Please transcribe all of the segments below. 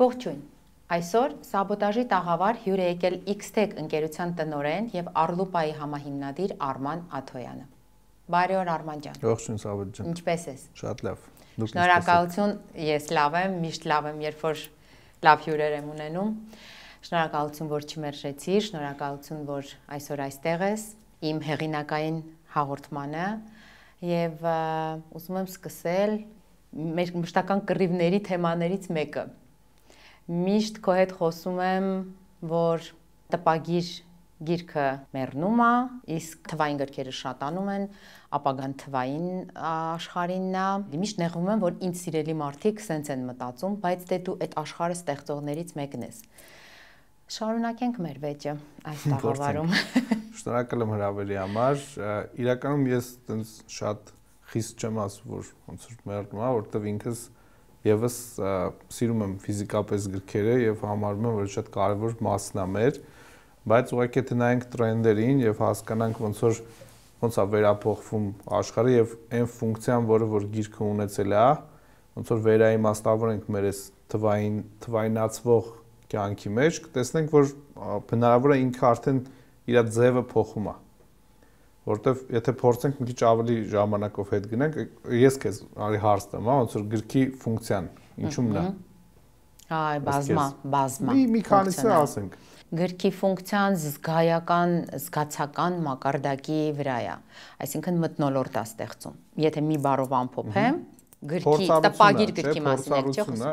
Ողջույն, այսօր Սաբոտաժի տաղավար հյուր է եկել X-Tech ընկերության տնօրեն և Arlupայի համահիմնադիր Արման Աթոյանը։ Բարի օր Արման ջան։ Ողջույն Սաբոտ ջան։ Ինչպե՞ս ես։ Շատ լավ։ Շնորհակալություն, ես լավ եմ, միշտ լավ եմ, երբ որ լավ հյուրեր եմ ունենում։ Շնորհակալություն, որ չմերժեցիր, շնորհակալություն, որ այսօր այստեղ ես, իմ հեղինակային հաղորդմանը և ուզում եմ սկսել մեր մշտական կռիվների թեմաներից մեկը։ Միշտ քո հետ խոսում եմ, որ տպագիր գիրքը մեռնում է, իսկ թվային գրքերը շատանում են, ապագան թվային աշխարհինն է։ Միշտ նեղվում եմ, որ ինձ սիրելի մարդիկ սենց են մտածում, բայց դե դու այդ աշխարհը ստեղծողներից մեկն ես։ Շարունակենք մեր վեճը այս տաղավարում։ Շնորհակալ եմ հրավերի համար։ Իրականում ես այտենց շատ խիստ չեմ ասում, որ ոնց որ մեռնում է, որովհետև ինքս Եվս սիրում եմ ֆիզիկապես գրքերը եւ համարում եմ, որ շատ կարեւոր մասն է մեր, բայց ուղղակի եթե նայենք տրենդերին եւ հասկանանք ոնց է վերափոխվում աշխարհը եւ այն ֆունկցիան, որը որ գիրքը ունեցել է, ոնց որ վերաիմաստավորենք մեր այս թվայնացվող կյանքի մեջ, կտեսնենք, որ բնարավոր է ինքը արդեն իր ձևը փոխում է։ Որտեվ եթե փորձենք մի քիչ ավելի ժամանակով հետ գնանք, ես քեզ արի հարց տամ, ոնց որ գրքի ֆունկցիան ինչու՞մն է։ Այ բազմա։ Մի քանիսը ասենք։ Գրքի ֆունկցիան զգացական մակարդակի վրա է, այսինքն մթնոլորտ է ստեղծում։ Եթե մի բառով ամփոփեմ, գրքի տպագիր գրքի մասին եք խոսում։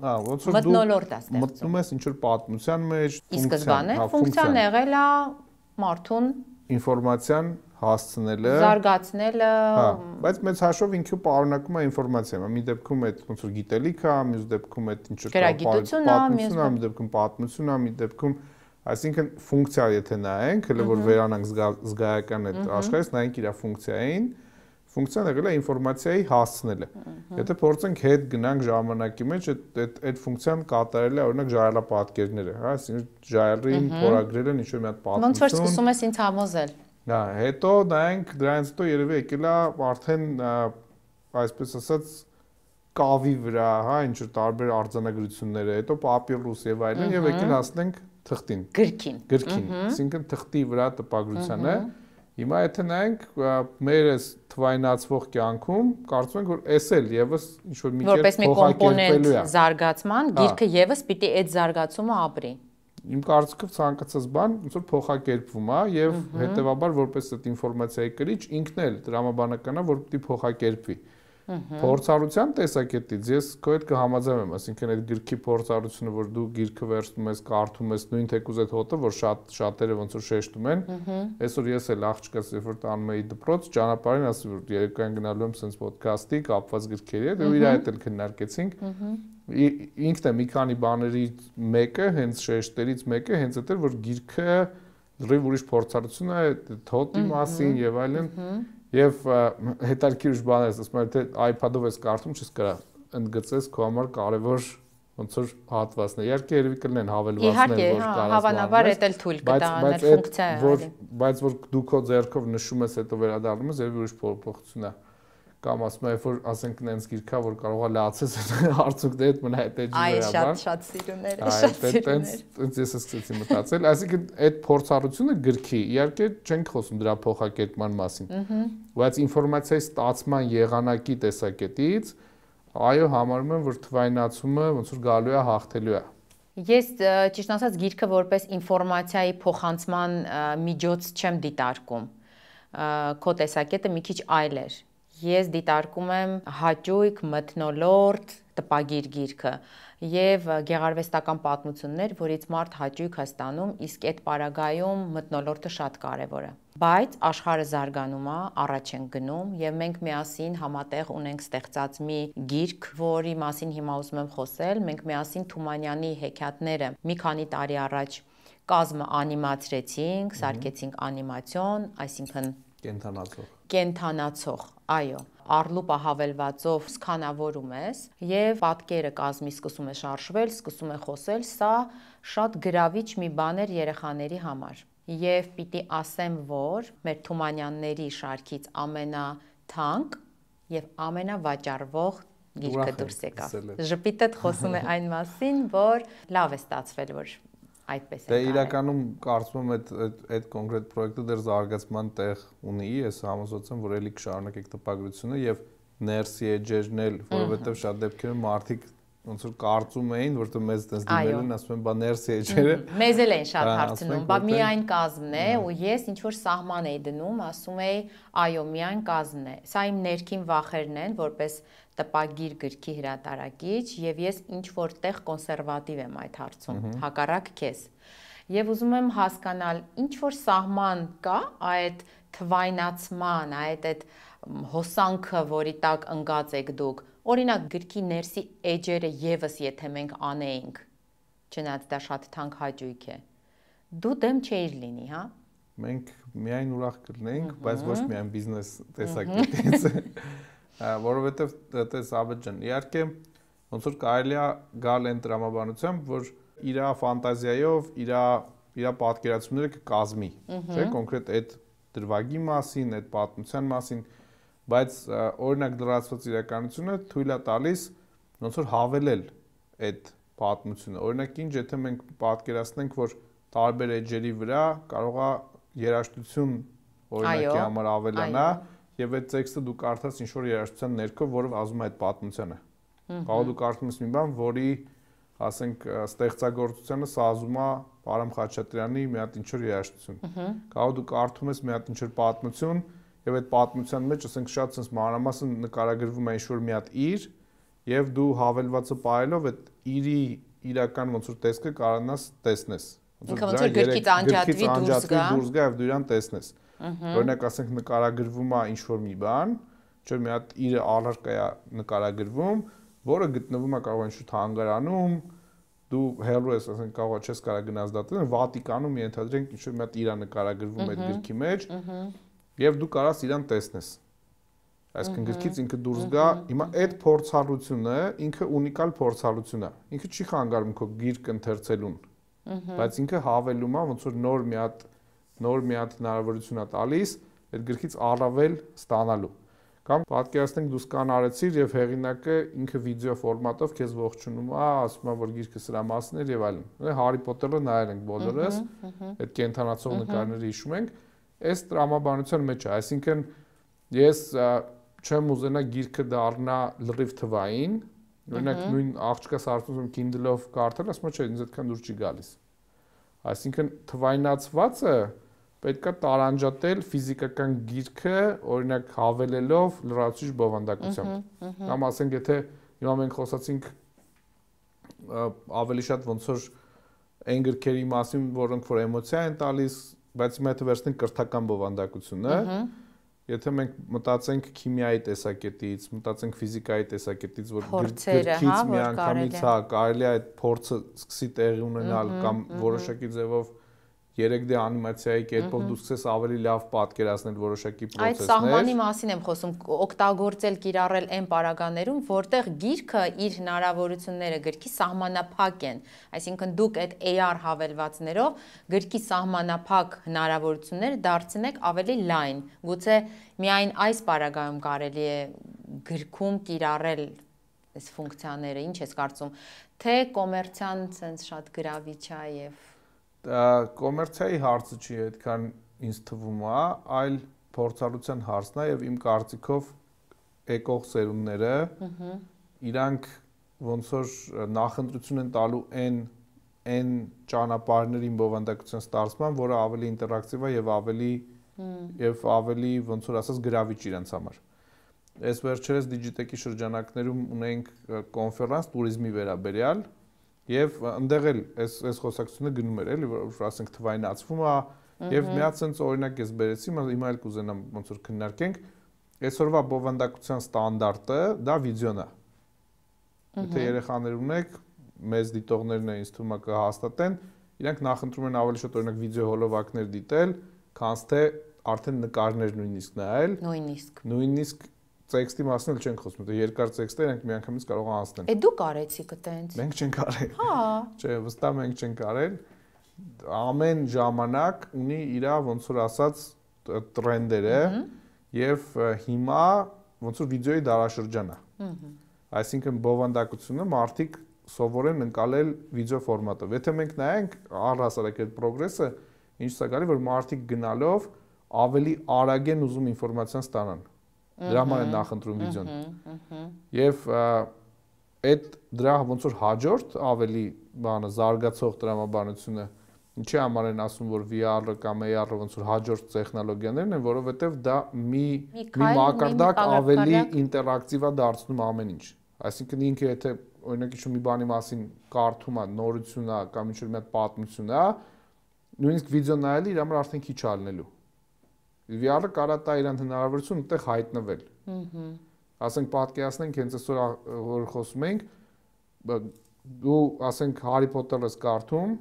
Ոնց որ մթնոլորտ է ստեղծում։ Մտնում ես ինչ որ պատմության մեջ, ի սկզբանե ֆունկցիան եղել է մարդուն ինֆորմացիան հասցնելը, զարգացնելը, բայց մեծ հաշվով ինքը պարունակում է ինֆորմացիա, մի դեպքում այդ ոնց որ գիտելիք է, մյուս դեպքում այդ ինչ որ պատմություն է, մի դեպքում պատմություն է, մի դեպքում, այսինքն ֆունկցիա եթե նայենք, հələ որ վերանանք զգայական այդ աշխարհից, նայենք իր ֆունկցիային, ֆունկցիան եղել է ինֆորմացիայի հասցնելը։ Եթե փորձենք հետ գնանք ժամանակի մեջ, այդ ֆունկցիան կատարել է օրինակ ժայռապատկերները, հա, այսինքն ժայռին փորագրել են ինչ-որ մի հատ պատմություն։ Ոնց որ սկսում ես ինձ համոզել։ Հա, հետո նայենք դրանից հետո երևի եկել է արդեն այսպես ասած կավի վրա, հա, ինչ որ տարբեր արձանագրությունները, հետո պապիրուս եւ այլն եւ եկել հասնենք թղթին։ Գրքին, այսինքն թղթի վրա տպագրությանը։ Հիմա եթե նայենք մեր այս թվայնացվող կյանքում, կարծում ենք, որ էս էլ եւս ինչ որ մի կերպ որպես մի կոմպոնենտ զարգացման, գիրքը եւս պիտի այդ զարգացումը ապրի։ Իմ կարծիքով ցանկացած բան ոնց որ փոխակերպվում է եւ հետեւաբար որպես այդ ինֆորմացիայի կրիչ ինքն էլ դրամաբանական է, որ պիտի փոխակերպվի։ Փորձառության տեսակետից ես քո հետ կհամաձայնեմ, ասինքն այդ գրքի փորձառությունը, որ դու գիրքը վերցնում ես, կարդում ես, նույն թեկուզ այդ հոտը, որ շատերը ոնց որ շեշտում են, այսօր ես էլ աղջկաս երբ որ տանում էի դպրոց, ճանապարհին ասում որ երեկոյան գնալու եմ sense ոդքասթի կապված գրքերի հետ, ու իր հետ էլ քննարկեցինք։ Ինքն է մի քանի բաներից մեկը, հենց շեշտերից մեկը, հենց այդ էր, որ գիրքը լրիվ ուրիշ փորձառություն է հոտի մասին եւ այլն։ Եվ հետարքիրուշ բան է, ասում եմ, թե iPad-ով ես կարդում, չես կարող ընդգծես քո համար կարևոր ոնց որ հատվածներ։ Իհարկե երևի կլինեն հավելվածներ, որ կարաս հավանաբար էդ էլ թույլ կտա անել ֆունկցիա է։ Բայց որ դու քո ձեռքով նշում ես, հետո վերադառնում ես, երևի ուրիշ փոփոխություն է։ Կամ ասում եմ, որ ասենք նենց գիրքա, որ կարող է լացես արցունքների հետ մնա այդ էջի վրա։ Այ շատ սիրուներ է, շատ սիրուներ։ Այդպես ես սկսեցի մտածել, այսինքն այդ փորձառությունը գրքի, իհարկե չենք խոսում դրա փոխակերպման մասին, բայց ինֆորմացիայի ստացման եղանակի տեսակետից, այո, համարում եմ, որ թվայնացումը ոնց որ գալու է, հաղթելու է։ Ես ճիշտ ասած գիրքը որպես ինֆորմացիայի փոխանցման միջոց չեմ դիտարկում։ Քո տեսակետը մի քիչ այլ էր։ Ես դիտարկում եմ հաճույք, մթնոլորտ, տպագիր գիրքը եւ գեղարվեստական պատմություններ, որից մարդ հաճույք է ստանում, իսկ այդ պարագայում մթնոլորտը շատ կարեւոր է։ Բայց աշխարհը զարգանում է, առաջ են գնում եւ մենք միասին համատեղ ունենք ստեղծած մի գիրք, որի մասին հիմա ուզում եմ խոսել։ Մենք միասին Թումանյանի հեքիաթները մի քանի տարի առաջ կազմը անիմացրեցինք, սարքեցինք անիմացիոն, այսինքն կենթանացող, այո, առլուպա հավելվածով սկանավորում ես եւ պատկերը կազմի սկսում է շարժվել, սկսում է խոսել, սա շատ գրավիչ մի բան էր երեխաների համար։ Եվ պիտի ասեմ, որ մեր Թումանյանների շարքից ամենաթանկ եւ ամենավաճառվող գիրքը դուրս եկավ։ Ժպիտդ խոսում է այն մասին, որ լավ է ստացվել, որ այդպես է։ Դե իրականում կարծում եմ այդ կոնկրետ պրոյեկտը դեռ զարգացման տեղ ունի, ես համոզված եմ, որ ելի կշարունակեք տպագրությունը եւ ներսի էջերն էլ, որովհետեւ շատ դեպքերում մարդիկ ոնց որ կարծում էին, որտեղ մեզ այդպես դիմել են, ասում են, բա ներսի էջերը։ Մեզ էլ են շատ հարցնում, բա միայն կազմն է, ու ես ինչ որ սահման էի դնում, ասում էի, այո, միայն կազմն է։ Սա իմ ներքին վախերն են, որպես տպագիր գրքի հրատարակիչ, եւ ես ինչ որտեղ կոնսերվատիվ եմ այդ հարցում, հակառակ քեզ։ Եվ ուզում եմ հասկանալ, ինչ որ սահման կա այդ թվայնացման, այդ հոսանքը, որի տակ ընկած եք դուք։ Օրինակ գրքի ներսի էջերը եւս եթե մենք անեինք, չնայած դա շատ թանկ հաճույք է, դու դեմ չէիր լինի, հա։ Մենք միայն ուրախ կլինենք, բայց ոչ միայն բիզնես տեսակետից, որովհետեւ տես Աբետ ջան, իհարկե ոնց որ կարելի է գալ այն տրամաբանությամբ, որ իր ֆանտազիայով, իր պատկերացումները կկազմի, չէ՞, կոնկրետ այդ դրվագի մասին, այդ պատմության մասին, բայց օրինակ լրացված իրականությունը թույլ է տալիս ոնց որ հավելել այդ պատմությունը։ Օրինակ ինչ, եթե մենք պատկերացնենք, որ տարբեր էջերի վրա կարող է երաժշտություն օրինակի համար ավելանա, եւ այդ տեքստը դու կարդաս ինչ որ երաժշտության ներքո, որը ասում է այդ պատմությանը։ Կարող դու կարդում ես մի բան, որի, ասենք, ստեղծագործությանը սազում է Արամ Խաչատրյանի մի հատ ինչ որ երաժշտություն։ Կարող դու կարդում ես մի հատ ինչ որ պատմություն, եւ այդ պատմության մեջ, ասենք, շատ sense մանրամասն նկարագրվում է ինչ-որ մի հատ իր, եւ դու հավելվածը պահելով այդ իրի իրական ոնց որ տեսքը կարողանաս տեսնես։ Ինքը ոնց որ գրքից անջատվի դուրս գա եւ դու իրան տեսնես։ Օրինակ, ասենք, նկարագրվում է ինչ-որ մի բան, չէ՞ մի հատ իրը առարկա է նկարագրվում, որը գտնվում է կարող ինչ-որ թանգարանում, դու հեռու ես, ասենք, կարող չես կարող գնաս դատել, Վատիկանում ենթադրենք ինչ-որ մի հատ իրա նկարագրվում այդ գրքի մեջ, եւ դու կարաս իրան տեսնես։ Այսինքն գրքից ինքը դուրս գա, հիմա այդ փորձառությունը ինքը ունիկալ փորձառություն է։ Ինքը չի խանգարում քո գիրք ընթերցելուն, բայց ինքը հավելում է, ոնց որ նոր մի հատ հնարավորություն է տալիս այդ գրքից առավել ստանալու։ Կամ պատկերացնենք դու սկան արեցիր եւ հեղինակը ինքը վիդեո ֆորմատով քեզ ողջունում է, ասում է, որ գիրքը սրա մասն է եւ այլն։ Հարի Փոթերը նայել ենք բոլորս, այդ կենթանացող նկարները հիշում ենք, այս տրամաբանության մեջ է, այսինքն ես չեմ ուզենա գիրքը դառնա լրիվ թվային, օրինակ նույն աղջկա սարսուզում Kindle-ով կարդալ, ասում չէ, ինձ այդքան դուր չի գալիս։ Այսինքն թվայնացվածը պետք է տարանջատել ֆիզիկական գիրքը, օրինակ հավելելով լրացուցիչ բովանդակությամբ։ Կամ ասենք, եթե հիմա մենք խոսացինք ավելի շատ ոնց որ այն գրքերի մասին, որոնք որ էմոցիա են տալիս, բայց հիմա եթե վերցնենք կրթական բովանդակությունը, եթե մենք մտածենք քիմիայի տեսակետից, մտածենք ֆիզիկայի տեսակետից, որ գրքից միանգամից կարելի է այդ փորձը սկսի տեղի ունենալ կամ որոշակի ձևով 3D անիմացիայի կերպով դու սկսես ավելի լավ պատկերացնել որոշակի process-ներ։ Այդ սահմանի մասին եմ խոսում, օգտագործել, կիրառել այն պարագաներում, որտեղ գիրքը իր հնարավորությունները գրքի սահմանափակ են։ Այսինքն դուք այդ AR հավելվածներով գրքի սահմանափակ հնարավորությունները դարձնեք ավելի լայն։ Գուցե միայն այս պարագայում կարելի է գրքում կիրառել այս ֆունկցիաները, ինչ ես կարծում, թե կոմերցիան sense շատ գրավիչ է եւ կոմերցիայի հարցը չի այդքան ինձ թվում է, այլ փորձառության հարցն է եւ իմ կարծիքով եկող սերունդները իրանք ոնց որ նախընտրություն են տալու այն ճանապարհներին բովանդակության ստացման, որը ավելի ինտերակտիվ է եւ ավելի ոնց որ ասած գրավիչ իրենց համար։ Այս վերջերս Digitech-ի շրջանակներում ունենք կոնֆերանս туриզմի վերաբերյալ եւ այնտեղ էլ այս խոսակցությունը գնում էր, էլի, որ ասենք թվայնացվում է եւ մի հատ sense օրինակ ես բերեցի, հիմա էլ կուզենամ ոնց որ քննարկենք, այսօրվա բովանդակության ստանդարտը դա վիդեոն է։ Եթե երեխաներ ունեք, մեծ դիտողներն են ինձ թվում է կհաստատեն, իրանք նախընտրում են ավելի շատ օրինակ վիդեո հոլովակներ դիտել, քան թե արդեն նկարներ նույնիսկ նայել։ Նույնիսկ տեքստի մասն էլ չենք խոսում, դա երկար տեքստեր ենք միանգամից կարող անցնել։ Դուք արեցիք այտենց։ Մենք չենք արել։ Հա։ Չէ, վստահ մենք չենք արել։ Ամեն ժամանակ ունի իր ոնց որ ասած տրենդերը եւ հիմա ոնց որ վիդեոյի դարաշրջան է։ Այսինքն բովանդակությունը մարդիկ սովորեն ընկալել վիդեո ֆորմատով։ Եթե մենք նայենք առհասարակ այդ պրոգրեսը, ինչ սա գալի, որ մարդիկ գնալով ավելի արագ են ուզում ինֆորմացիան ստանան։ Դրա համար են նախընտրում վիդեոն։ Եվ այդ դրա ոնց որ հաջորդ ավելի բանը զարգացող տրամաբանությունը ինչի համար են ասում, որ VR-ը կամ AR-ը ոնց որ հաջորդ տեխնոլոգիաներն են, որովհետև դա մի մակարդակ ավելի ինտերակտիվ է դարձնում ամեն ինչ։ Այսինքն ինքը եթե օրինակ ինչ-որ մի բանի մասին կարդում է, նորություն է կամ ինչ-որ մի հատ պատմություն է, նույնիսկ վիդեո նայելը իր համար արդեն քիչ ալնելու։ VR-ը կարա տա իրան հնարավորություն այդտեղ հայտնվել։ Ասենք պատկերացնենք հենց այսօր որ խոսում ենք, դու ասենք Հարի Փոթերը կարդում,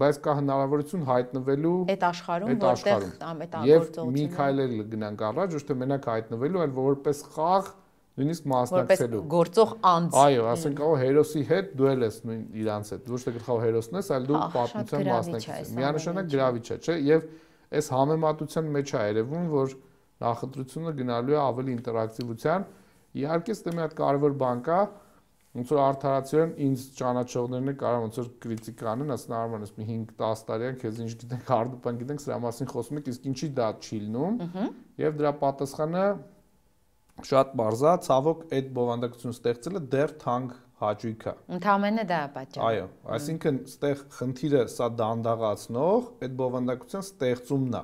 բայց կա հնարավորություն հայտնվելու այդ աշխարհում, որտեղ այդ գործողությունը։ Եվ մի քայլ էլ գնանք առաջ, ոչ թե մենակ հայտնվելու, այլ որպես խաղ նույնիսկ մասնակցելու։ Որպես գործող անձ։ Այո, ասենք ո հերոսի հետ դուել ես նույն իրանց հետ, ոչ թե գլխավոր հերոսն ես, այլ դու պատմության մասնակից ես։ Միանշանակ գրավիչ է, չէ՞, եւ այս համեմատության մեջ է երևում, որ նախընտրությունը գնալու է ավելի ինտերակտիվության։ Իհարկե, դա մի հատ կարևոր բան կա, ոնց որ արդարացիորեն ինձ ճանաչողներն է կարող ոնց որ քրիտիկա անեն, ասեն արման ես մի 5-10 տարեկան, քեզ ինչ գիտենք, արդյոք գիտենք, սրա մասին խոսում եք, իսկ ինչի դա չի լինում։ Եվ դրա պատասխանը շատ բարձ է, ցավոք այդ բովանդակությունը ստեղծելը դեռ թանկ հաճույք է։ Ընդհանրապես դա է պատճառը։ Այո, այսինքն ստեղ խնդիրը սա դանդաղացնող այդ բովանդակության ստեղծումն է։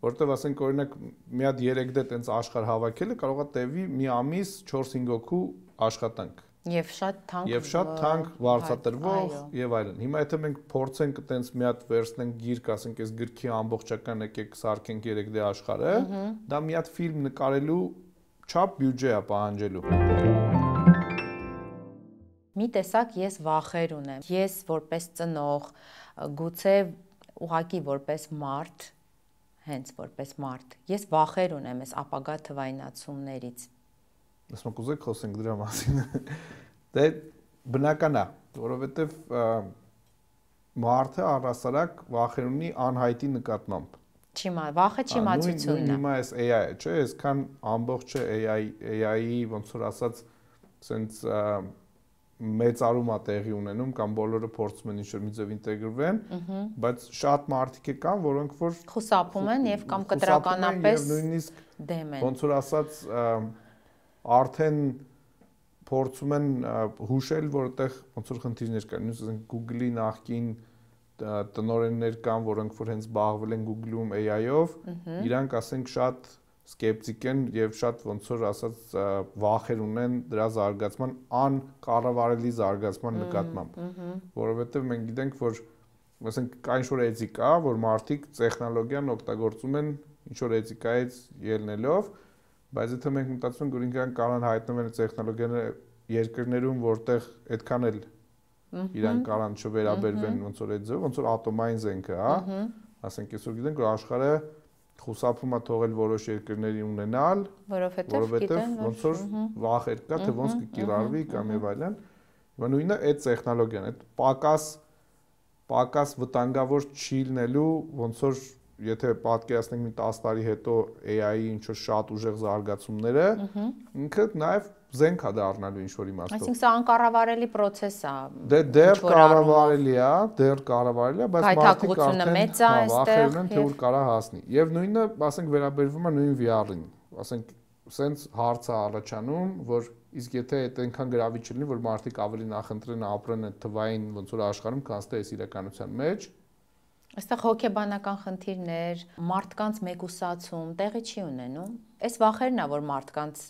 Որտեվ ասենք օրինակ մի հատ 3D տենց աշխարհ հավաքելը կարող է տևի մի ամիս 4-5 հոգու աշխատանք։ Եվ շատ թանկ վարձատրվող եւ այլն։ Հիմա եթե մենք փորձենք տենց մի հատ վերցնենք գիրք, ասենք այս գրքի ամբողջական եկեք սարքենք 3D աշխարհը, դա մի հատ ֆիլմ նկարելու չափ բյուջե է պահանջելու։ Մի տեսակ ես վախեր ունեմ։ Ես որպես ծնող, գուցե ուղղակի որպես մարդ, հենց որպես մարդ, ես վախեր ունեմ այս ապագա թվայնացումներից։ Ասում կուզեք խոսենք դրա մասին։ Դե բնական է, որովհետև մարդը առհասարակ վախեր ունի անհայտի նկատմամբ։ Վախը չիմացությունն է։ Հիմա այս AI-ը, չէ, այսքան ամբողջը AI-ի ոնց որ ասած, sense մեծարում է տեղի ունենում կամ բոլորը փորձում են ինչ-որ մի ձև ինտեգրվեն, բայց շատ մարդիկ կան, որոնք որ խուսափում են եւ կամ կտրականապես նույնիսկ դեմ են։ Ոնց որ ասած արդեն փորձում են հուշել, որ այդտեղ ոնց որ խնդիրներ կան, նույնիսկ Google-ի նախկին տնօրեններ կան, որոնք որ հենց զբաղվել են Google-ում AI-ով, իրանք ասենք շատ սկեպտիկ են եւ շատ ոնց որ ասած վախեր ունեն դրա զարգացման անկառավարելի զարգացման նկատմամբ, որովհետեւ մենք գիտենք, որ ասենք կա ինչ-որ էթիկա, որ մարդիկ տեխնոլոգիան օգտագործում են ինչ-որ էթիկայից ելնելով, բայց եթե մենք մտածում ենք, որ ինքան կարան հայտնվել տեխնոլոգիաները երկրներում, որտեղ այդքան էլ իրան կարան չվերաբերվեն ոնց որ այդ ձև, ոնց որ ատոմային զենքը, հա, ասենք այսօր գիտենք, որ աշխարհը խուսափում է թողել որոշ երկրների ունենալ, որովհետև ոնց որ վախեր կա, թե ոնց կկիրառվի կամ եւ այլն։ Và նույնը այդ տեխնոլոգիան, այդ պակաս վտանգավոր չի լինելու, ոնց որ եթե պատկերացնենք մի 10 տարի հետո AI-ի ինչ-որ շատ ուժեղ զարգացումները, ինքը նաև զենք է դառնալու ինչ-որ իմաստով։ Այսինքն սա անկառավարելի process է։ Դեռ կառավարելի է, բայց մարդիկ արդեն վախեր ունեն, թե ուր կարա հասնի։ Եվ նույնը, ասենք, վերաբերվում է նույն VR-ին։ Ասենք, սենց հարց է առաջանում, որ իսկ եթե այդ այնքան գրավիչ լինի, որ մարդիկ ավելի նախընտրեն ապրեն այդ թվային ոնց որ աշխարհում, քան թե այս իրականության մեջ, այստեղ հոգեբանական խնդիրներ, մարդկանց մեկուսացում տեղի չի ունենում։ Այս վախերն է, որ մարդկանց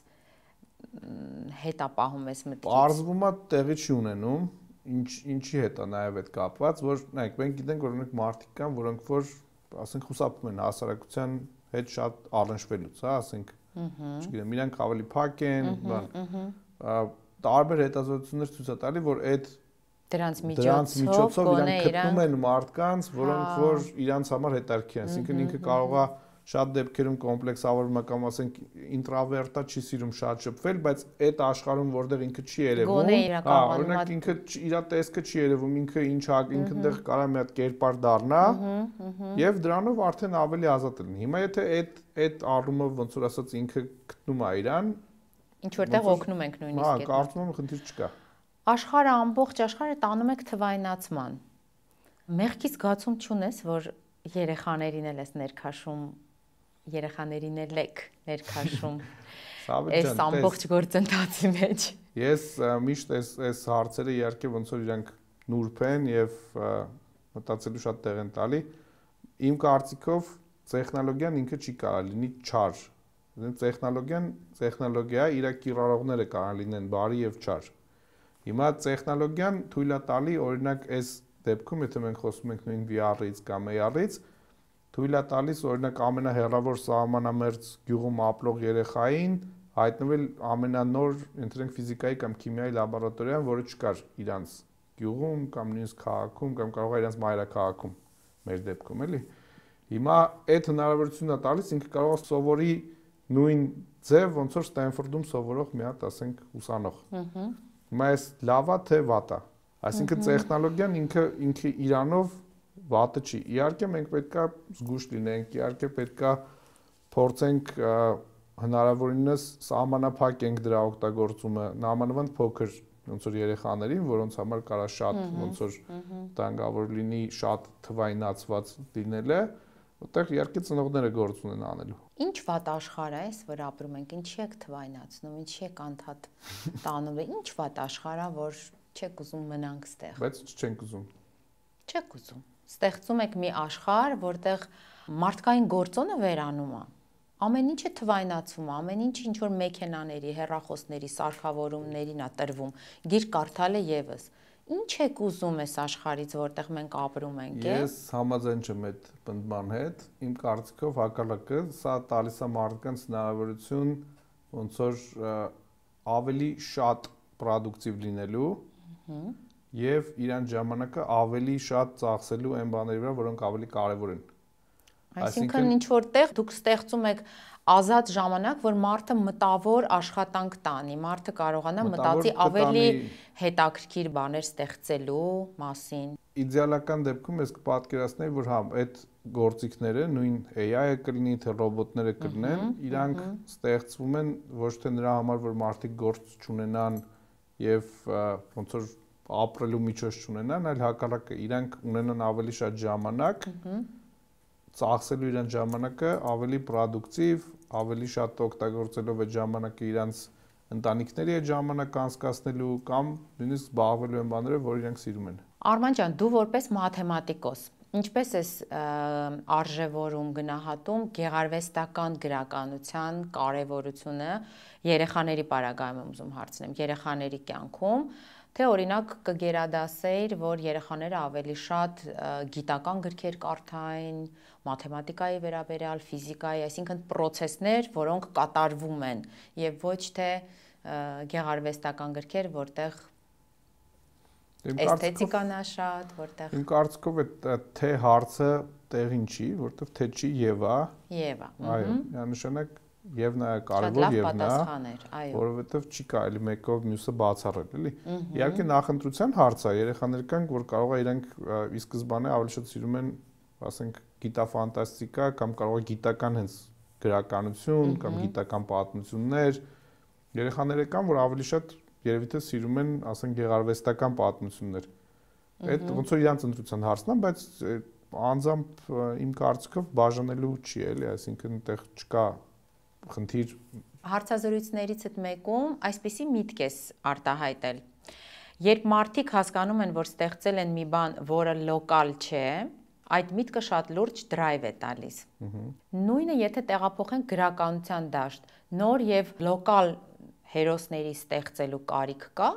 հետ է պահում այս մտքից։ Պարզվում է տեղի չի ունենում, ինչի հետ է նաև այդ կապված, որ նայեք, մենք գիտենք, որ օրինակ մարդիկ կան, որոնք որ ասենք խուսափում են հասարակության հետ շատ առնչվելուց, հա, ասենք, չգիտեմ, իրանք ավելի փակ են, բան։ Տարբեր հետազոտություններ ցույց է տալի, որ այդ դրանց միջոցով իրանք գտնում են մարդկանց, որոնք որ իրանց համար հետաքրքիր են, այսինքն ինքը կարող է շատ դեպքերում կոմպլեքսավորվում է կամ ասենք ինտրովերտա չի սիրում շատ շփվել, բայց այդ աշխարհում որտեղ ինքը չի երևում, օրինակ ինքը իր տեսքը չի երևում, ինքը ինչ է, ինքը այնտեղ կարա մի հատ կերպար դառնա, եւ դրանով արդեն ավելի ազատ լինի։ Հիմա եթե այդ առումով ոնց որ ասած ինքը գտնում է իրան, ինչ որտեղ օգնում ենք նույնիսկ այդ։ Կարծում եմ խնդիր չկա։ Աշխարհը ամբողջ աշխարհը տանում եք թվայնացման։ Մեղքի զգացում չունես, որ երեխաներին էլ ես ներքաշում, երեխաներին էլ եք ներքաշում այս ամբողջ գործընթացի մեջ։ Ես միշտ այս հարցերը իհարկե ոնց որ իրանք նուրբ են եւ մտածելու շատ տեղ են տալի։ Իմ կարծիքով տեխնոլոգիան ինքը չի կարող լինի չար։ Տեխնոլոգիա իր կիրառողները կարող լինեն բարի եւ չար։ Հիմա տեխնոլոգիան թույլ է տալի, օրինակ այս դեպքում, եթե մենք խոսում ենք նույն VR-ից կամ AR-ից, թույլ է տալիս օրինակ ամենահեռավոր սահմանամերձ գյուղում ապրող երեխային հայտնվել ամենանոր, ընտրենք ֆիզիկայի կամ քիմիայի լաբորատորիան, որը չկար իրանց գյուղում կամ նույնիսկ քաղաքում կամ կարող է իրանց մայրաքաղաքում, մեր դեպքում էլի։ Հիմա այդ հնարավորությունն է տալիս, ինքը կարող է սովորի նույն ձև, ոնց որ Ստենֆորդում սովորող մի հատ, ասենք, ուսանող։ Հիմա այս լավ է թե վատ է։ Այսինքն տեխնոլոգիան ինքը իրանով վատը չի։ Իհարկե մենք պետքա զգուշ լինենք, իհարկե պետքա փորձենք հնարավորինս սահմանափակենք դրա օգտագործումը, նամանավանդ փոքր ոնց որ երեխաներին, որոնց համար կարա շատ ոնց որ տանգավոր լինի շատ թվայնացված լինելը, որտեղ իհարկե ծնողները գործ ունեն անելու։ Ինչ վատ աշխարհ է այս, որ ապրում ենք, ինչի եք թվայնացնում, ինչի եք անդադ տանում, ինչ վատ աշխարհ է, որ չեք ուզում մնանք ստեղ։ Բայց չենք ուզում։ Չեք ուզում։ Ստեղծում եք մի աշխարհ, որտեղ մարդկային գործոնը վերանում է։ Ամեն ինչը թվայնացվում է, ամեն ինչ որ մեքենաների, հեռախոսների, սարքավորումներին է տրվում, գիրք կարդալը եւս։ Ինչ եք ուզում այս աշխարհից, որտեղ մենք ապրում ենք, է։ Ես համաձայն չեմ այդ բնդման հետ, իմ կարծիքով հակառակը, սա տալիս է մարդկանց հնարավորություն ոնց որ ավելի շատ պրոդուկտիվ լինելու եւ իրան ժամանակը ավելի շատ ծախսելու այն բաների վրա, որոնք ավելի կարեւոր են։ Այսինքն ինչ որտեղ դուք ստեղծում եք ազատ ժամանակ, որ մարդը մտավոր աշխատանք տանի, մարդը կարողանա մտածի ավելի հետաքրքիր բաներ ստեղծելու մասին։ Իդեալական դեպքում ես կպատկերացնեի, որ հա, այդ գործիքները, նույն AI-ը կլինի, թե ռոբոտները կլինեն, իրանք ստեղծվում են ոչ թե նրա համար, որ մարդիկ գործ չունենան եւ ոնց որ ապրելու միջոց չունենան, այլ հակառակը, իրանք ունենան ավելի շատ ժամանակ, ծախսելու իրենց ժամանակը ավելի պրոդուկտիվ, ավելի շատ օգտագործելով այդ ժամանակը իրանց ընտանիքների այդ ժամանակ անցկացնելու կամ նույնիսկ զբաղվելու այն բաներով, որ իրենք սիրում են։ Արման ջան, դու որպես մաթեմատիկոս, ինչպես ես արժևորում գնահատում գեղարվեստական գրականության կարևորությունը երեխաների պարագայում եմ ուզում հարցնեմ, երեխաների կյանքում, թե օրինակ կգերադասեիր, որ երեխաները ավելի շատ գիտական գրքեր կարդային, մաթեմատիկայի վերաբերյալ, ֆիզիկայի, այսինքն պրոցեսներ, որոնք կատարվում են, եւ ոչ թե գեղարվեստական գրքեր, որտեղ էսթետիկան է շատ, որտեղ։ Իմ կարծիքով թե հարցը տեղին չի, որտեղ թե չի եւ է։ Եվ է։ Այո, միանշանակ եւ նա կարևոր եւ նա, որովհետեւ չի կարելի մեկով մյուսը բացառել, էլի։ Իհարկե նախընտրության հարց է, երեխաներ կան, որ կարող է իրենք ի սկզբանե ավելի շատ սիրում են, ասենք, գիտաֆանտաստիկա կամ կարող է գիտական հենց գրականություն կամ գիտական պատմություններ։ Երեխաները կան, որ ավելի շատ երևի թե սիրում են, ասենք, գեղարվեստական պատմություններ։ Այդ ոնց որ իրանց ընտրության հարցն է, բայց անձամբ իմ կարծիքով բաժանելու չի, էլի, այսինքն այդտեղ չկա խնդիր։ Հարցազրույցներիցդ մեկում այսպիսի միտք ես արտահայտել։ Երբ մարդիկ հասկանում են, որ ստեղծել են մի բան, որը լոկալ չէ, այդ միտքը շատ լուրջ դրայվ է տալիս։ Նույնը եթե տեղափոխենք գրականության դաշտ, նոր եւ լոկալ հերոսների ստեղծելու կարիք կա,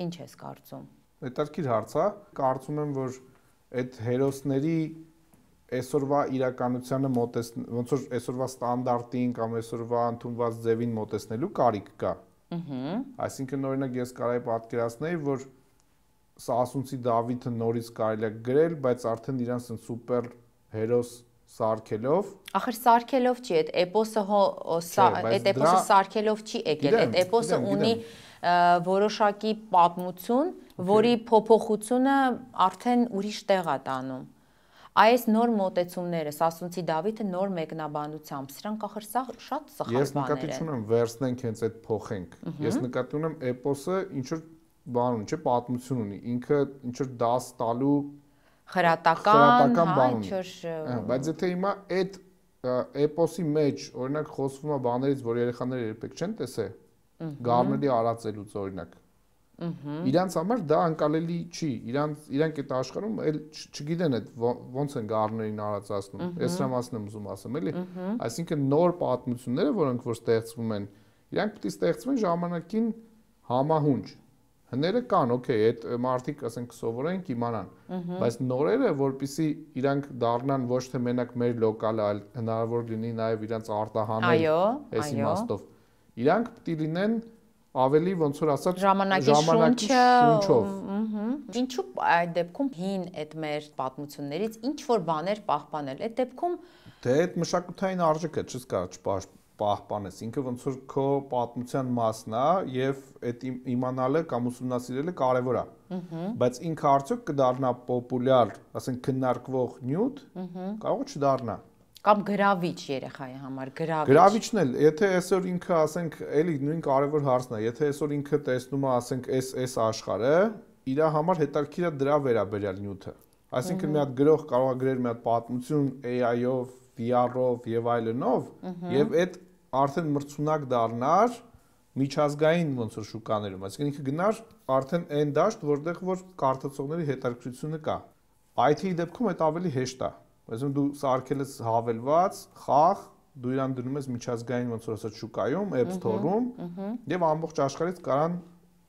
ինչ ես կարծում։ Հետաքրքիր հարց է, կարծում եմ, որ այդ հերոսների այսօրվա իրականությանը ոնց որ այսօրվա ստանդարտին կամ այսօրվա ընդունված ձևին մոտեցնելու կարիք կա։ Այսինքն օրինակ ես կարայի պատկերացնել, որ Սասունցի Դավիթը նորից կարելի է գրել, բայց արդեն իրանց սուպեր հերոս սարքելով։ Ախր սարքելով չի, այդ էպոսը սարքելով չի եկել, այդ էպոսը ունի որոշակի պատմություն, որի փոփոխությունը արդեն ուրիշ տեղ է տանում։ Այս նոր մոտեցումները, Սասունցի Դավիթը նոր մեկնաբանությամբ, սրանք ախր շատ սխալ բաներ են։ Ես նկատի չունեմ վերցնենք հենց այդ փոխենք։ Ես նկատի ունեմ էպոսը ինչ որ բան ունի, չէ, պատմություն ունի, ինքը ինչ որ դաս տալու խրատական բան ունի։ Բայց եթե հիմա այդ էպոսի մեջ օրինակ խոսվում է բաներից, որ երեխաները երբեք չեն տեսել, գառների արածելուց օրինակ։ Իրանց համար դա անկալելի չի, իրանք այդ աշխարհում էլ չգիտեն այդ ոնց են գառներին արածացնում։ Ես սրա մասին եմ ուզում ասեմ, էլի։ Այսինքն նոր պատմությունները, որոնք որ ստեղծվում են, իրանք պետք է ստեղծվեն ժամանակին համահունչ։ Հները կան, օքեյ, այդ մարդիկ, ասենք, սովորեն, իմանան, բայց նորերը, որպեսզի իրանք դառնան ոչ թե մենակ մեր լոկալը, այլ հնարավոր լինի նաև իրանք արտահանել այս իմաստով։ Իրանք պետք է լինեն ավելի ոնց որ ասած ժամանակի շունչով։ Ինչու այդ դեպքում հին այդ մեր պատմություններից ինչ որ բաներ պահպանել։ Այդ դեպքում դե այդ մշակութային արժեքը չես կարող պահպանես, ինքը ոնց որ քո պատմության մասն է եւ այդ իմանալը կամ ուսումնասիրելը կարեւոր է։ Բայց ինքը արդյոք կդառնա պոպուլյար, ասենք քննարկվող նյութ, կարող է չդառնա։ Կամ գրավիչ երեխայի համար, գրավիչ։ Գրավիչն էլ, եթե այսօր ինքը, ասենք, էլի նույն կարևոր հարցն է, եթե այսօր ինքը տեսնում է, ասենք, այս աշխարհը, իր համար հետաքրքիր է դրա վերաբերյալ նյութը։ Այսինքն մի հատ գրող կարող է գրել մի հատ պատմություն AI-ով, VR-ով եւ այլնով, եւ այդ արդեն մրցունակ դառնար միջազգային ոնց որ շուկաներում, այսինքն ինքը գնար արդեն այն դաշտ, որտեղ որ կարդացողների հետաքրքրությունը կա։ IT-ի դեպքում այդ ավելի հեշտ է։ Այսինքն դու սարքել ես հավելված, խաղ, դու իրան դնում ես միջազգային ոնց որ ասած շուկայում, App Store-ում, եւ ամբողջ աշխարհից կարան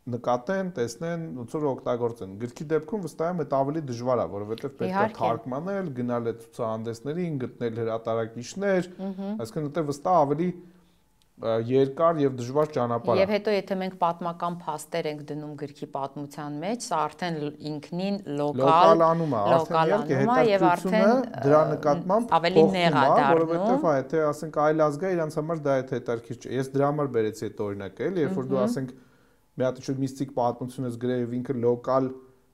նկատեն, տեսնեն, ոնց որ օգտագործեն։ Գրքի դեպքում վստահ եմ այդ ավելի դժվար է, որովհետեւ պետք է թարգմանել, գնալ այդ ցուցահանդեսներին, գտնել հրատարակիչներ, այսինքն դա վստահ ավելի երկար եւ դժվար ճանապարհ է։ Եվ հետո եթե մենք պատմական փաստեր ենք դնում գրքի պատմության մեջ, սա արդեն ինքնին լոկալանում է, եւ արդեն դրա նկատմամբ ավելի նեղ է դառնում, որովհետեւ եթե ասենք այլ ազգա իրանց համար դա այդ հետաքրքիր չէ։ Ես դրա համար բերեցի այդ օրինակը, էլի, երբ որ դու ասենք մի հատ ինչ-որ միստիկ պատմություն ես գրել եւ ինքը լոկալ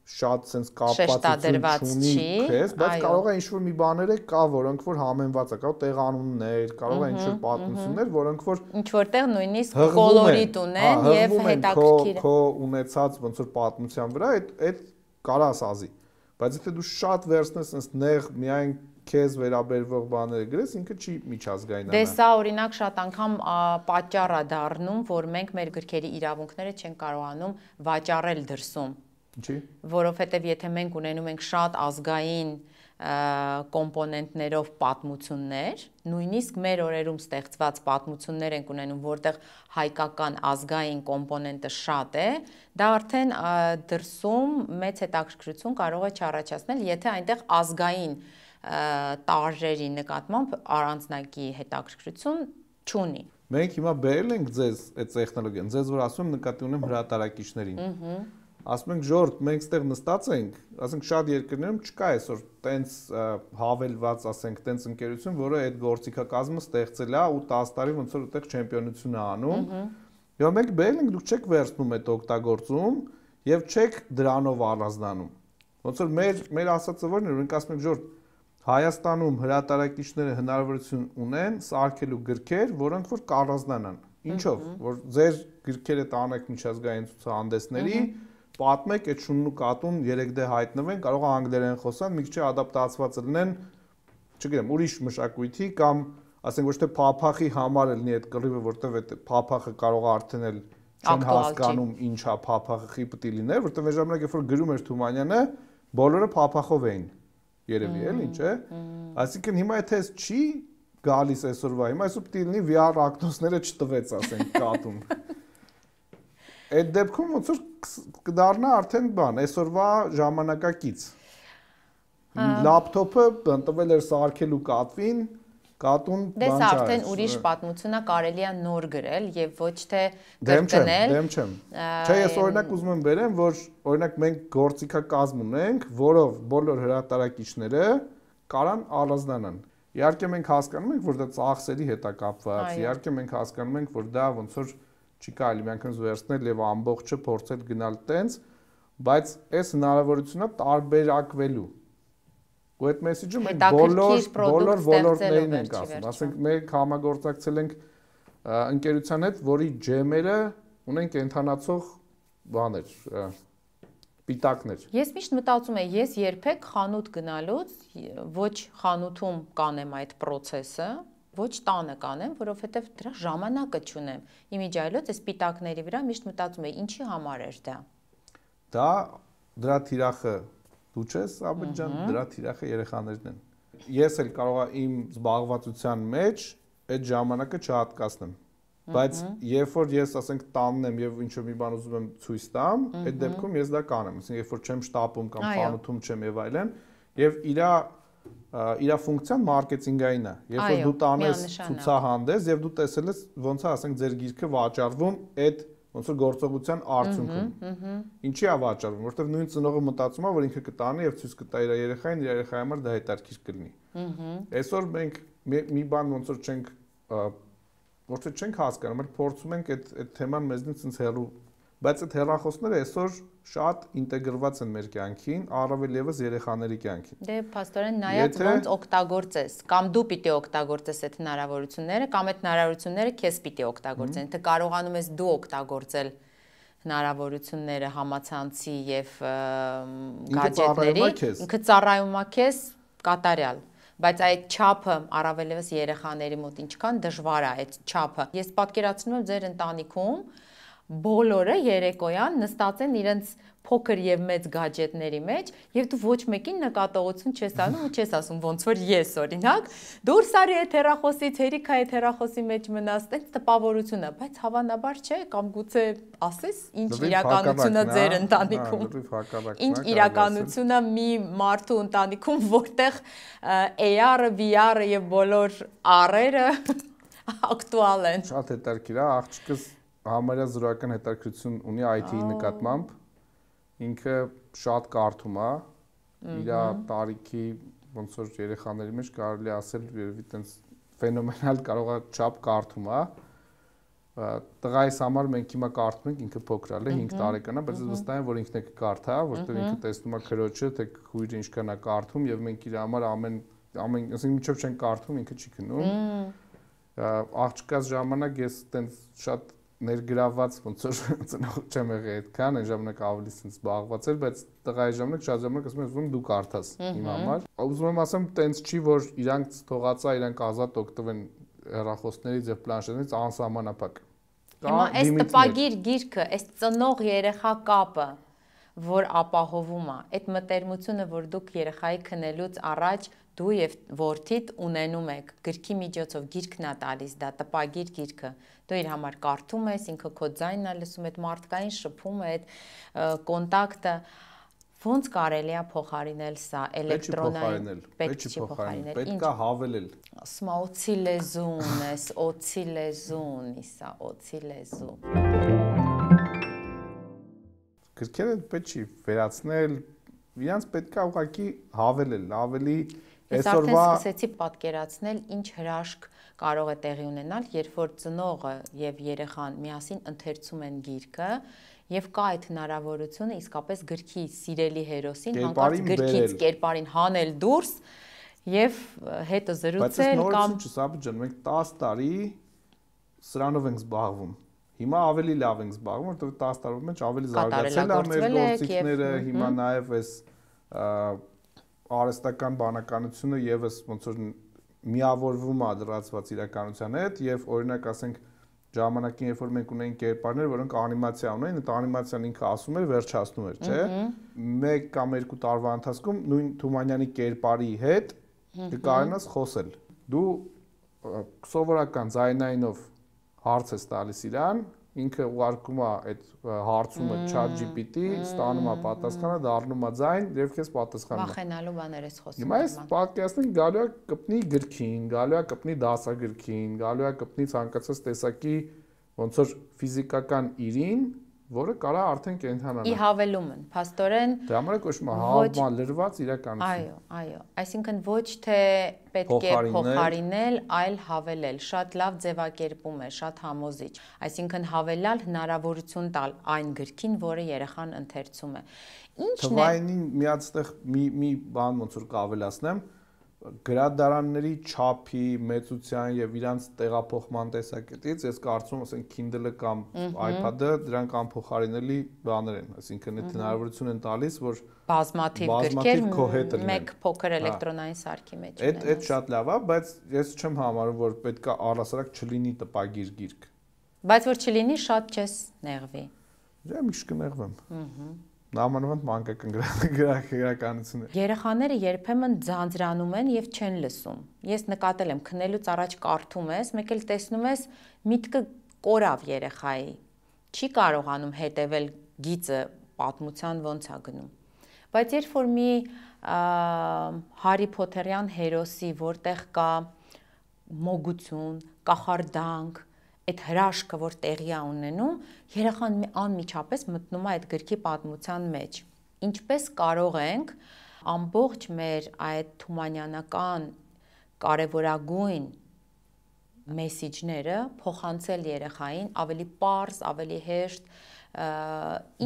շատ sense կապվածություն ունի քեզ, բայց կարող է ինչ-որ մի բաներ կա, որոնք որ համեմված է, կարող տեղանուններ, կարող է ինչ-որ պատմություններ, որոնք որ ինչ-որտեղ նույնիսկ կոլորիտ ունեն եւ հետաքրքիր քո ունեցած ոնց որ պատմության վրա, այդ կարաս ազի։ Բայց եթե դու շատ վերցնես sense նեղ միայն քեզ վերաբերվող բաները գրես, ինքը չի միջազգայինանա։ Դե սա օրինակ շատ անգամ պատճառ է դառնում, որ մենք մեր գրքերի իրավունքները չենք կարողանում վաճառել դրսում։ Ինչի՞։ Որովհետև եթե մենք ունենում ենք շատ ազգային կոմպոնենտներով պատմություններ, նույնիսկ մեր օրերում ստեղծված պատմություններ ենք ունենում, որտեղ հայկական ազգային կոմպոնենտը շատ է, դա արդեն դրսում մեծ հետաքրքրություն կարող է չառաջացնել, եթե այնտեղ ազգային տարրերի նկատմամբ առանձնակի հետաքրքրություն չունի։ Մենք հիմա բերել ենք ձեզ այդ տեխնոլոգիան, ձեզ որ ասում եմ նկատի ունեմ հրատարակիչներին։ Ասում ենք ժողովուրդ, մենք ստեղ նստած ենք, ասենք շատ երկրներում չկա այսօր տենց հավելված, ասենք, տենց ընկերություն, որը այդ գործիքակազմը ստեղծել է ու 10 տարի ոնց որ այդտեղ չեմպիոնություն է անում։ Եվ մենք բերել ենք, դուք չեք վերցնում այդ օգտագործում եւ չեք դրանով առանձնանում։ Ոնց որ մեր ասածը որն է, մենք ասում ենք ժողովուրդ, Հայաստանում հրատարակիչները հնարավորություն ունեն սարքելու գրքեր, որոնք որ կառանձնանան։ Ինչով, որ ձեր գրքերը տանեք միջազգային ցուցահանդեսների, պատմեք այդ շունն ու կատուն 3D հայտնվեն, կարող է անգլերեն խոսան, մի քիչ ադապտացված լինեն, չգիտեմ, ուրիշ մշակույթի կամ ասենք ոչ թե փափախի համար լինի այդ կռիվը, որտեվ այդ փափախը կարող է արդեն էլ չեն հասկանում ինչա փափախի պետք է լիներ, որտեվ այն ժամանակ երբ որ գրում էր Թումանյանը, բոլորը փափախով էին երևի էլ ինչ է։ Այսինքն հիմա եթե էս չի գալիս այսօրվա, հիմա այսօր պետք է լինի VR ակտոսները չտվեց, ասենք, կատուն։ Այդ դեպքում ոնց որ կդառնա արդեն բան, այսօրվա ժամանակակից։ Լապտոպը տվել էր սարքելու կատվին, կատուն բան չէ։ Դες արդեն ուրիշ պատմություն է, կարելի է նոր գրել եւ ոչ թե կրկնել։ Դեմ չեմ։ Չէ, ես օրինակ ուզում եմ բերեմ, որ օրինակ մենք գործիքակազմ ունենք, որով բոլոր հրատարակիչները կարան առանձնանան։ Իհարկե մենք հասկանում ենք, որ դա ծախսերի հետ է կապված, իհարկե մենք հասկանում ենք, որ դա ոնց որ չի կարելի միանգամից վերցնել եւ ամբողջը փորձել գնալ տենց, բայց այս հնարավորությունը տարբերակվելու ու այդ մեսեջը մենք բոլոր ոլորտներին ենք ասում, ասենք մենք համագործակցել ենք ընկերության հետ, որի ջեմերը ունեն կենթանացող բաներ, պիտակներ։ Ես միշտ մտածում եմ, ես երբեք խանութ գնալուց ոչ խանութում կանեմ այդ process-ը, ոչ տանը կանեմ, որովհետև դրա ժամանակը չունեմ։ Իմիջիայլոց այս պիտակների վրա միշտ մտածում եմ, ինչի համար էր դա։ Դա դրա թիրախը դու չես, Աբիլ ջան, դրա թիրախը երեխաներն են։ Ես էլ կարող եմ իմ զբաղվածության մեջ այդ ժամանակը չհատկացնեմ։ Բայց երբ որ ես ասենք տանն եմ եւ ինչ-որ մի բան ուզում եմ ցույց տամ, այդ դեպքում ես դա կանեմ, ասենք երբ որ չեմ շտապում կամ խանութում չեմ եւ այլն, եւ իր ֆունկցիան մարքեթինգային է։ Երբ որ դու տանես ցուցահանդես եւ դու տեսել ես ոնց է, ասենք ձեր գիրքը վաճառվում այդ ոնց որ գործողության արդյունքում։ Ինչի է վաճառվում, որովհետեւ նույն ծնողը մտածում է, որ ինքը կտանի եւ ցույց կտա իր երեխային, իր երեխայի համար դա հետաքրքիր կլինի։ Այսօր մենք մի բան ոնց որ չենք ոչ թե չենք հասկանում, այլ փորձում ենք այդ թեման մեզնից ինձ հեռու, բայց այդ հեռախոսները այսօր շատ ինտեգրված են մեր կյանքին, առավել եւս երեխաների կյանքին։ Դե փաստորեն նայած ոնց օգտագործես, կամ դու պիտի օգտագործես այդ հնարավորությունները, կամ այդ հնարավորությունները քեզ պիտի օգտագործեն։ Թե կարողանում ես դու օգտագործել հնարավորությունները համացանցի եւ գadgetների, ինքը ծառայում է քեզ կատարյալ։ Բայց այդ չափը առավել եւս երեխաների մոտ ինչքան դժվար է այդ չափը։ Ես պատկերացնում եմ ձեր ընտանիքում բոլորը երեկոյան նստած են իրենց փոքր եւ մեծ գadgetների մեջ եւ դու ոչ մեկին նկատողություն չես անում ու չես ասում ոնց որ ես օրինակ դուրս արի այդ հեռախոսից հերիք այդ հեռախոսի մեջ մնաս տենց տպավորություն է, բայց հավանաբար չէ, կամ գուցե ասես ինչ իրականությունն է ձեր ընտանիքում, ինչ իրականությունն է մի մարդու ընտանիքում, որտեղ AR-ը, VR-ը եւ բոլոր R-երը ակտուալ են։ Շատ հետաքրքիր է, աղջիկս համարյա զրոյական հետաքրքրություն ունի IT-ի նկատմամբ, ինքը շատ կարդում է, իր տարիքի ոնց որ երեխաների մեջ կարելի ասել երևի տենց ֆենոմենալ կարող է չափ կարդում է, տղայիս համար մենք հիմա կարդում ենք, ինքը փոքր է, 5 տարեկան է, բայց ես վստահ եմ, որ ինքն է կկարդա, որտեղ ինքը տեսնում է քրոջը, թե քույրը ինչքան է կարդում եւ մենք իր համար ամեն ասենք միջով չենք կարդում, ինքը չի քնում։ Աղջկաս ժամանակ ես տենց շատ ներգրաված ոնց որ ծնող չեմ եղել այդքան, այն ժամանակ ավելի sense զբաղված էր, բայց տղայի ժամանակ շատ ժամանակ ասում եմ, որ դու կարդաս իմ համար։ Ուզում եմ ասեմ, տենց չի, որ իրանք թողածա, իրանք ազատ օգտվեն հեռախոսներից եւ պլանշետներից անսահմանափակ։ Հիմա այս տպագիր գիրքը, այս ծնող երեխա կապը, որ ապահովում է, այդ մտերմությունը, որ դուք երեխայի քնելուց առաջ դու եւ որդիդ ունենում եք գրքի միջոցով, գիրքն է տալիս, դա տպագիր գիրքը, դու իր համար կարդում ես, ինքը քո ձայնն է լսում, այդ մարդկային շփումը, այդ կոնտակտը, ոնց կարելի է փոխարինել սա էլեկտրոնային, պետք չի փոխարինել, պետք է հավելել։ Ասում եմ օծի լեզուն, էս օծի լեզուն, իսա օծի լեզու։ Գրքերը պետք չի վերացնել, իրանց պետք է ուղղակի հավելել, ավելի Ես արդեն սկսեցի պատկերացնել, ինչ հրաշք կարող է տեղի ունենալ, երբ որ ծնողը եւ երեխան միասին ընթերցում են գիրքը եւ կա այդ հնարավորությունը իսկապես գրքի սիրելի հերոսին հանկարծ գրքից կերպարին հանել դուրս եւ հետը զրուցել կամ Բայց նորից ջան, մենք 10 տարի սրանով ենք զբաղվում։ Հիմա ավելի լավ ենք զբաղվում, որովհետեւ 10 տարվա մեջ ավելի զարգացել է մեր գործիքները, հիմա նաեւ այս արհեստական բանականությունը եւս ոնց որ միավորվում է դրացված իրականության հետ եւ օրինակ ասենք ժամանակին երբ որ մենք ունեինք կերպարներ, որոնք անիմացիա ունեին, այդ անիմացիան ինքը ասում էր, վերջացնում էր, չէ՞։ 1 կամ 2 տարվա ընթացքում նույն Թումանյանի կերպարի հետ կկարողանաս խոսել։ Դու սովորական ձայնայինով հարց ես տալիս իրան, ինքը ուղարկում է այդ հարցումը ChatGPT, ստանում է պատասխանը, դառնում է ձայն եւ քեզ պատասխանում է։ Վախենալու բաներ ես խոսում։ Հիմա այս պատկերացնենք գալու է կպնի գրքին, գալու է կպնի դասագրքին, գալու է կպնի ցանկացած տեսակի ոնց որ ֆիզիկական իրին որը կարա արդեն կենթանանա։ Ի հավելումն, փաստորեն դրա համար է կոչվում հավման լրված իրականություն։ Այո, այսինքն ոչ թե պետք է փոխարինել, այլ հավելել, շատ լավ ձևակերպում է, շատ համոզիչ։ Այսինքն հավելալ հնարավորություն տալ այն գրքին, որը երեխան ընթերցում է։ Ինչն է թվայինին միացտեղ մի բան ոնց որ կավելացնեմ, գրադարանների չափի, մեծության եւ իրանց տեղափոխման տեսակետից ես կարծում եմ, ասենք Kindle-ը կամ iPad-ը դրանք անփոխարինելի բաներ են, այսինքն այդ հնարավորություն են տալիս, որ բազմաթիվ գրքեր մեկ փոքր էլեկտրոնային սարքի մեջ ունենան։ Այդ շատ լավ է, բայց ես չեմ համարում, որ պետքա առհասարակ չլինի տպագիր գիրք։ Բայց որ չլինի, շատ չես նեղվի։ Դե մի կնեղվեմ։ Նամանավանդ մանկական գրականություն է։ Երեխաները երբեմն ձանձրանում են եւ չեն լսում։ Ես նկատել եմ, քնելուց առաջ կարդում ես, մեկ էլ տեսնում ես միտքը կորավ երեխայի։ Չի կարողանում հետևել գիծը, պատմության ոնց է գնում։ Բայց երբ որ մի Հարի Փոթերյան հերոսի, որտեղ կա մոգություն, կախարդանք, այդ հրաշքը, որ տեղի է ունենում, երեխան անմիջապես մտնում է այդ գրքի պատմության մեջ։ Ինչպես կարող ենք ամբողջ մեր այդ թումանյանական կարևորագույն մեսիջները փոխանցել երեխային ավելի պարզ, ավելի հեշտ,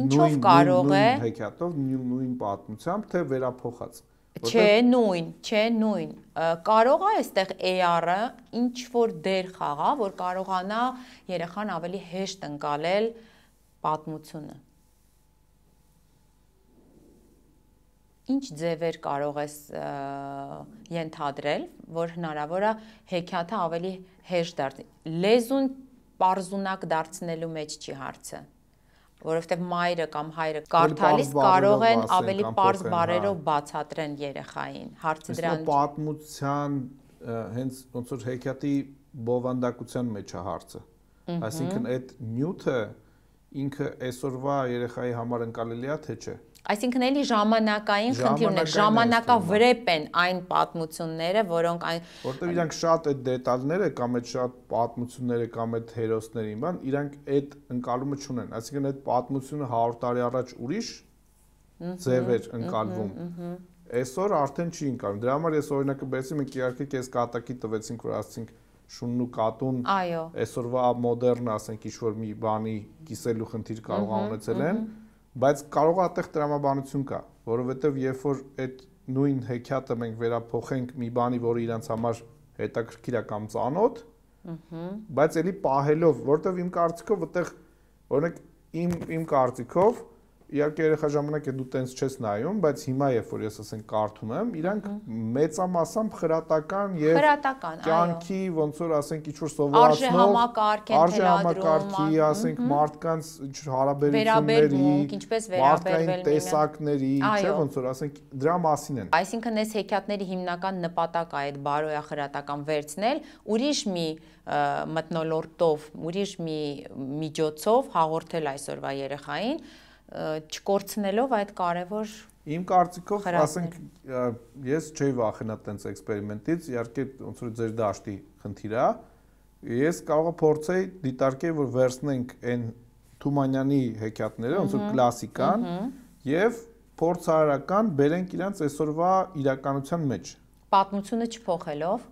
ինչով կարող է նույն հեքիաթով, նույն պատմությամբ, թե վերափոխած։ Չէ, նույն, կարող է այստեղ AR-ը ինչ որ դեր խաղա, որ կարողանա երեխան ավելի հեշտ ընկալել պատմությունը։ Ինչ ձևեր կարող ես ենթադրել, որ հնարավոր է հեքիաթը ավելի հեշտ դարձնել։ Լեզուն պարզունակ դարձնելու մեջ չի հարցը, որովհետև մայրը կամ հայրը կարդալիս կարող են ավելի պարզ բառերով բացատրեն երեխային։ Հարցը դրան պատմության հենց ոնց որ հեքիաթի բովանդակության մեջ է հարցը։ Այսինքն այդ նյութը ինքը այսօրվա երեխայի համար ընկալելի է թե չէ։ Այսինքն էլի ժամանակային խնդիրն է, ժամանակավրեպ են այն պատմությունները, որոնք որտեղ իրանք շատ այդ դետալները կամ այդ շատ պատմությունները կամ այդ հերոսներին, բան, իրանք այդ ընկալումը չունեն։ Այսինքն այդ պատմությունը 100 տարի առաջ ուրիշ ձև էր ընկալվում։ Այսօր արդեն չի ընկալվում։ Դրա համար ես օրինակը բերեցի, մենք իհարկե քեզ կատակի տվեցինք, որ ասացինք շունն ու կատուն այսօրվա մոդեռն, ասենք, ինչ-որ մի բանի կիսելու խնդիր կարող ունեցել են, բայց կարող է այդտեղ տրամաբանություն կա, որովհետև երբ որ այդ նույն հեքիաթը մենք վերափոխենք մի բանի, որը իրանց համար հետաքրքիր է կամ ծանոթ, բայց էլի պահելով, որովհետև իմ կարծիքով այդտեղ օրինակ իմ կարծիքով իհարկե երեխա ժամանակ է դու տենց չես նայում, բայց հիմա երբ որ ես ասենք կարդում եմ, իրանք մեծամասամբ խրատական եւ կյանքի ոնց որ ասենք ինչ որ սովորացնող արժեհամակարգի, ասենք մարդկանց ինչ հարաբերությունների, ինչպես վերաբերվել տեսակների, չէ՞ ոնց որ ասենք դրա մասին են։ Այսինքն այս հեքիաթների հիմնական նպատակը այդ բարոյախրատական վերցնել, ուրիշ մի մթնոլորտով, ուրիշ մի միջոցով հաղորդել այսօրվա երեխային չկորցնելով այդ կարևոր իմ կարծիքով, ասենք, ես չէի վախենա տենց էքսպերիմենտից, իհարկե ոնց որ ձեր դաշտի խնդիր է, ես կարող եմ փորձեի դիտարկել, որ վերցնենք այն Թումանյանի հեքիաթները, ոնց որ կլասիկան, եւ փորձարարական բերենք իրանց այսօրվա իրականության մեջ։ Պատմությունը չփոխելով,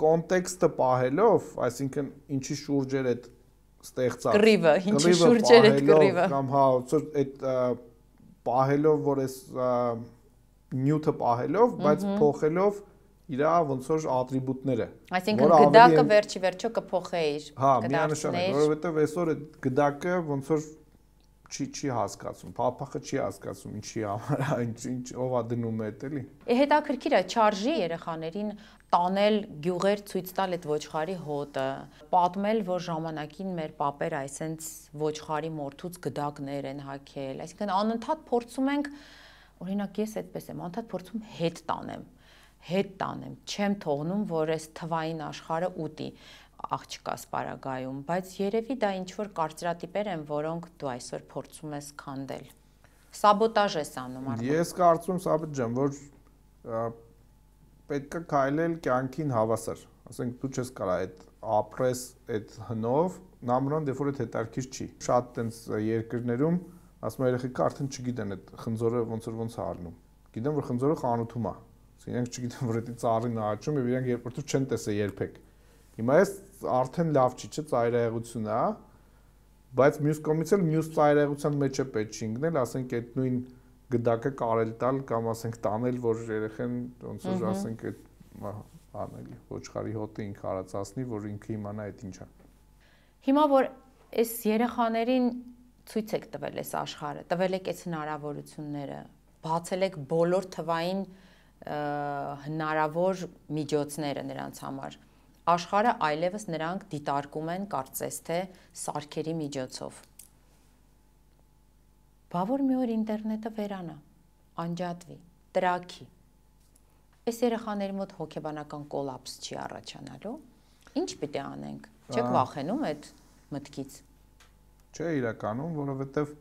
կոնտեքստը պահելով, այսինքն ինչի շուրջ էր այդ ստեղծած կռիվը, ինչի շուրջ էր այդ կռիվը կամ հա այդ պահելով, որ այս նյութը պահելով, բայց փոխելով իր ոնց որ ատրիբուտները։ Այսինքն գդակը վերջի վերջո կփոխեիր։ Հա, միանշանակ, որովհետև այսօր այդ գդակը ոնց որ չի հասկացում, փափախը չի հասկացում, ինչի համար, ինչ ով է դնում է էլի։ Հետաքրքիր է, չարժի երեխաներին տանել գյուղեր ցույց տալ այդ ոչխարի հոտը, պատմել, որ ժամանակին մեր պապերը այսենց ոչխարի մորթուց գդակներ են հագել, այսինքն անընդհատ փորձում ենք, օրինակ ես այդպես եմ, անընդհատ փորձում հետ տանեմ, չեմ թողնում, որ այս թվային աշխարհը ուտի աղջկա սպարագայում, բայց երևի դա ինչ որ կարծրատիպեր են, որոնք դու այսօր փորձում ես քանդել։ Սաբոտաժ ես անում արդեն։ Ես կարծում Սաբետ ջան, որ պետք է քայլել կյանքին հավասար։ Ասենք դու չես կարա այդ ապրես այդ հնով, նամրան դեպի որ այդ հետարքիր չի։ Շատ տենց երկրներում ասում երեխեքը արդեն չգիտեն այդ խնձորը ոնց է առնում։ Գիտեն որ խնձորը խանութում է։ Իրենք չգիտեն որ դա ծառին է աճում եւ իրենք երբեք չեն տեսել երբեք։ Հիմա այս արդեն լավ չի, չէ՞, ծայրահեղություն է, բայց մյուս կողմից էլ մյուս ծայրահեղության մեջ է պետք չընկնել, ասենք այդ նույն գդակը կարել տալ կամ ասենք տանել, որ երեխեն ոնց որ ասենք այդ անելի ոչխարի հոտը ինքը արածացնի, որ ինքը իմանա այդ ինչա։ Հիմա որ այս երեխաներին ցույց եք տվել այս աշխարհը, տվել եք այս հնարավորությունները, բացել եք բոլոր թվային հնարավոր միջոցները նրանց համար։ Աշխարհը այլևս նրանք դիտարկում են կարծես թե սարքերի միջոցով։ Բա որ մի օր ինտերնետը վերանա, անջատվի, տրակի։ Այս երեխաների մոտ հոգեբանական կոլապս չի առաջանալու։ Ինչ պիտի անենք։ Չեք վախենում այդ մտքից։ Չէ, իրականում, որովհետև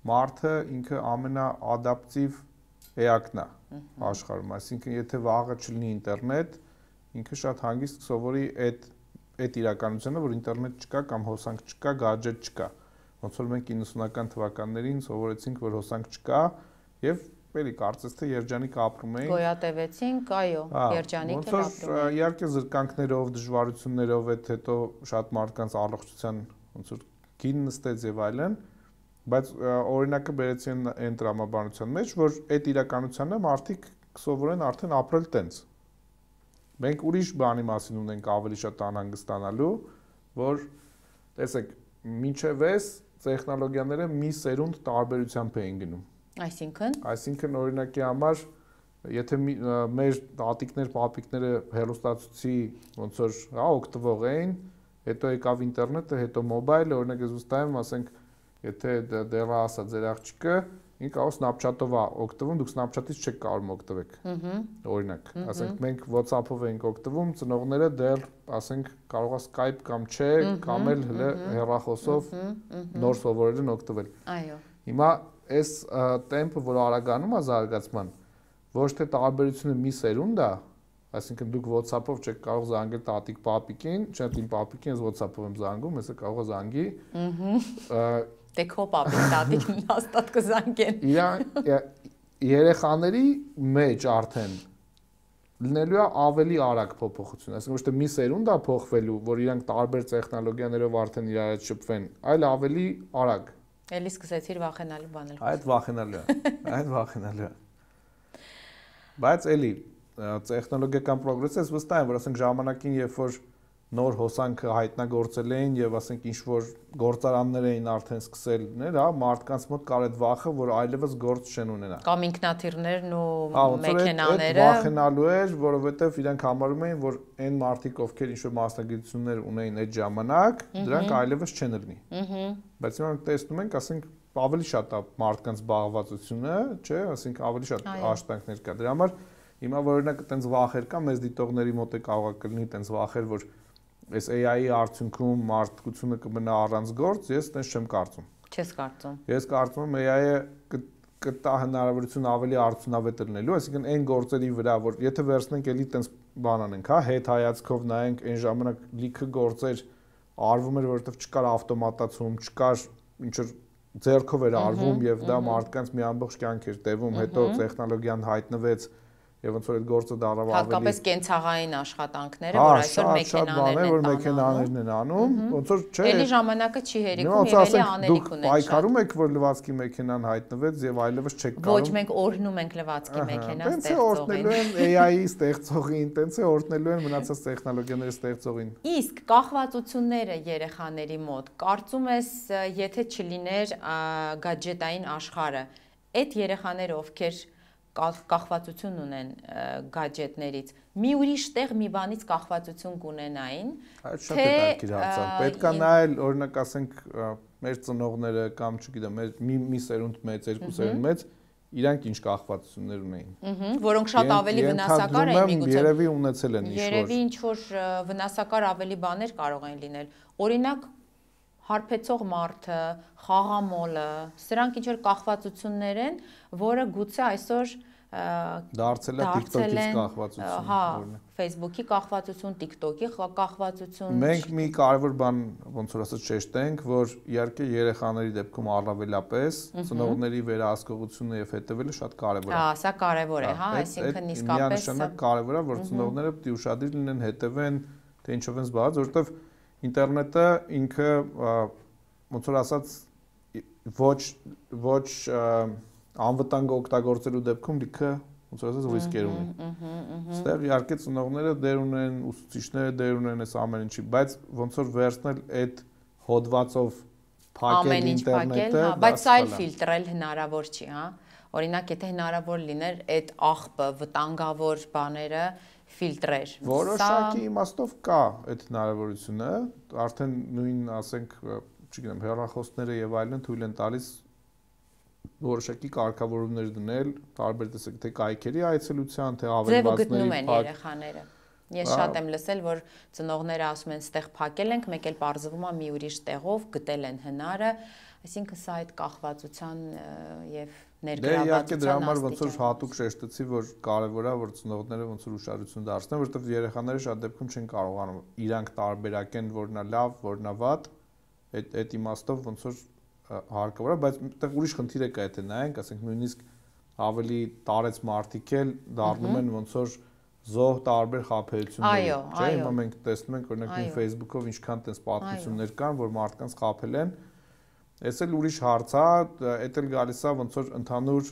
մարդը ինքը ամենաադապտիվ էակն է աշխարհում, այսինքն եթե վաղը չլինի ինտերնետ, ինքը շատ հանգիստ կսովորի այդ իրականությունը, որ ինտերնետ չկա կամ հոսանք չկա, գադջետ չկա։ Ոնց որ մենք 90-ական թվականներին սովորեցինք, որ հոսանք չկա եւ էլի կարծես թե երջանիկ ապրում էին։ Գոյատևեցինք, այո, երջանիկ էլ ապրում էին։ Իհարկե զրկանքներով, դժվարություններով, այդ հետո շատ մարդկանց առողջության ոնց որ գին նստեց եւ այլն, բայց օրինակը բերեցի այն տրամաբանության մեջ, որ այդ իրականությանը մարդիկ կսովորեն արդեն ապրել տենց։ Մենք ուրիշ բանի մասին ունենք ավելի շատ անհանգստանալու, որ տեսեք, մինչև այս տեխնոլոգիաները մի սերունդ տարբերությամբ էին գնում։ Այսինքն օրինակի համար, եթե մեր տատիկներ, պապիկները հեռուստացույցի ոնց որ օգտվող էին, հետո եկավ ինտերնետը, հետո մոբայլը, օրինակ ես վստահ եմ, ասենք, եթե դեռ ասա ձեր աղջիկը, ինքը կարող Snapchat-ով է օգտվում, դուք Snapchat-ից չեք կարող օգտվեք։ Օրինակ, ասենք մենք WhatsApp-ով ենք օգտվում, ծնողները դեռ, ասենք, կարող է Skype կամ չէ, կամ էլ հեռախոսով նոր սովորել են օգտվել։ Այո։ Հիմա այս տեմպը, որ արագանում է զարգացման, ոչ թե տարբերությունը մի սերունդ է, այսինքն դուք WhatsApp-ով չեք կարող զանգել տատիկ պապիկին, չէ՞ իմ պապիկին ես WhatsApp-ով եմ զանգում, հեսա կարող է զանգի։ Դե քո պապիկ տատիկն հաստատ կզանգեն։ Երեխաների մեջ արդեն լինելու է ավելի արագ փոփոխություն, այսինքն ոչ թե մի սերունդ է փոխվելու, որ իրանք տարբեր տեխնոլոգիաներով արդեն իրար հետ շփվեն, այլ ավելի արագ։ Էլի սկսեցիր վախենալու բանել։ Այդ վախենալու է։ Բայց էլի տեխնոլոգիական պրոգրեսը ես վստահ եմ, որ ասենք ժամանակին, երբ որ նոր հոսանքը հայտնագործել էին եւ ասենք ինչ որ գործարաններ էին արդեն սկսելներ, հա, մարդկանց մոտ կար այդ վախը, որ այլևս գործ չեն ունենա։ Կամ ինքնաթիռներն ու մեքենաները վախենալու էր, որովհետեւ իրանք համարում էին, որ այն մարդիկ, ովքեր ինչ որ մասնագիտություններ ունեին այդ ժամանակ, դրանք այլևս չեն լինի։ Բայց մենք տեսնում ենք, ասենք, ավելի շատ է մարդկանց զբաղվածությունը, չէ, ասենք ավելի շատ աշխատանքներ կա։ Դրա համար հիմա որ օրինակ այտենց վախեր կա, մեզ դիտողների մոտ է կարող կլինի այտենց վախեր, որ այս AI-ի արդյունքում մարդկությունը կմնա առանց գործ, ես այտենց չեմ կարծում։ Չես կարծում։ Ես կարծում եմ AI-ը կտա հնարավորություն ավելի արդյունավետ լինելու, այսինքն այն գործերի վրա, որ եթե վերցնենք էլի այտենց բան անենք, հա, հետ հայացքով նայենք, այն ժամանակ լիքը գործեր արվում էր, որովհետև չկար ավտոմատացում, չկար ինչ որ ձեռքով էր արվում եւ դա մարդկանց մի ամբողջ կյանք էր տևում, հետո տեխնոլոգիան հայտնվեց եւ ոնց որ այդ գործը դարավ ավելի հատկապես կենցաղային աշխատանքները, որ այսօր մեքենաներն են անում, ոնց որ չէ։ Էլի ժամանակը չի հերիքում եւ էլի անելիք ունեն։ Պայքարում եք, որ լվացքի մեքենան հայտնվեց եւ այլևս չեք կարող։ Ոչ, մենք օրհնում ենք լվացքի մեքենան ստեղծողին։ Տենց է օրհնելու են AI-ի ստեղծողին, տենց է օրհնելու են մնացած տեխնոլոգիաների ստեղծողին։ Իսկ կախվածությունները երեխաների մոտ, կարծում ես, եթե չլիներ գադջետային աշխարհը, այդ երեխաները, ովքեր կախվածություն ունեն գադջետներից, մի ուրիշ տեղ մի բանից կախվածություն կունենային, թե պետք է նայել, օրինակ ասենք, մեր ծնողները կամ չգիտեմ, մի սերունդ մեծ, երկու սերունդ մեծ, իրանք ինչ կախվածություններ ունեին։ Որոնք շատ ավելի վնասակար էին միգուցե։ Երևի ունեցել են ինչ-որ։ Երևի ինչ-որ վնասակար ավելի բաներ կարող են լինել։ Օրինակ հարբեցող մարդը, խաղամոլը, սրանք ինչ որ կախվածություններ են, որը գուցե այսօր դարձել է TikTok-ից կախվածություն։ Հա, Facebook-ի կախվածություն, TikTok-ի կախվածություն։ Մենք մի կարևոր բան ոնց որ ասած շեշտենք, որ իհարկե երեխաների դեպքում առավելապես ծնողների վերահսկողությունը եւ հետևելը շատ կարևոր է։ Հա, սա կարևոր է, հա, այսինքն իսկապես միանշանակ կարևոր է, որ ծնողները պետք է ուշադիր լինեն, հետևեն, թե ինչով են զբաղված, որովհետեւ ինտերնետը ինքը ոնց որ ասած ոչ անվտանգ օգտագործելու դեպքում լիքը ոնց որ ասած ռիսկեր ունի։ Այստեղ իհարկե ծնողները դեր ունեն, ուսուցիչները դեր ունեն այս ամեն ինչի, բայց ոնց որ վերցնել այդ հոդվածով փակել ինտերնետը, բայց սա էլ ֆիլտրել հնարավոր չի, հա։ Օրինակ, եթե հնարավոր լիներ այդ աղբը, վտանգավոր բաները ֆիլտրեր։ Որոշակի իմաստով կա այդ հնարավորությունը, արդեն նույն, ասենք, չգիտեմ, հեռախոսները եւ այլն թույլ են տալիս որոշակի կարգավորումներ դնել, տարբեր տեսակ թե կայքերի այցելության, թե ավելվածների գտնում են երեխաները։ Ես շատ եմ լսել, որ ծնողները ասում են, ստեղ փակել ենք, մեկ էլ պարզվում է մի ուրիշ տեղով գտել են հնարը, այսինքն սա այդ կախվածության եւ ներգրավվածության դրա համար ոնց որ հատուկ շեշտեցի, որ կարևոր է, որ ծնողները ոնց որ ուշադրություն դարձնեն, որովհետեւ երեխաները շատ դեպքում չեն կարողանում իրանք տարբերակեն, որն է լավ, որն է վատ, այդ իմաստով ոնց որ հարկավոր է, բայց այդտեղ ուրիշ խնդիր է կա, եթե նայենք, ասենք նույնիսկ ավելի տարեց մարդիկ էլ դառնում են ոնց որ զոհ տարբեր խաբեությունների, չէ՞, հիմա մենք տեսնում ենք օրինակ իմ Facebook-ով ինչքան տես պատմություններ կան, որ մարդկանց խաբել են։ Էս էլ ուրիշ հարց է, էդ էլ գալիս է ոնց որ ընդհանուր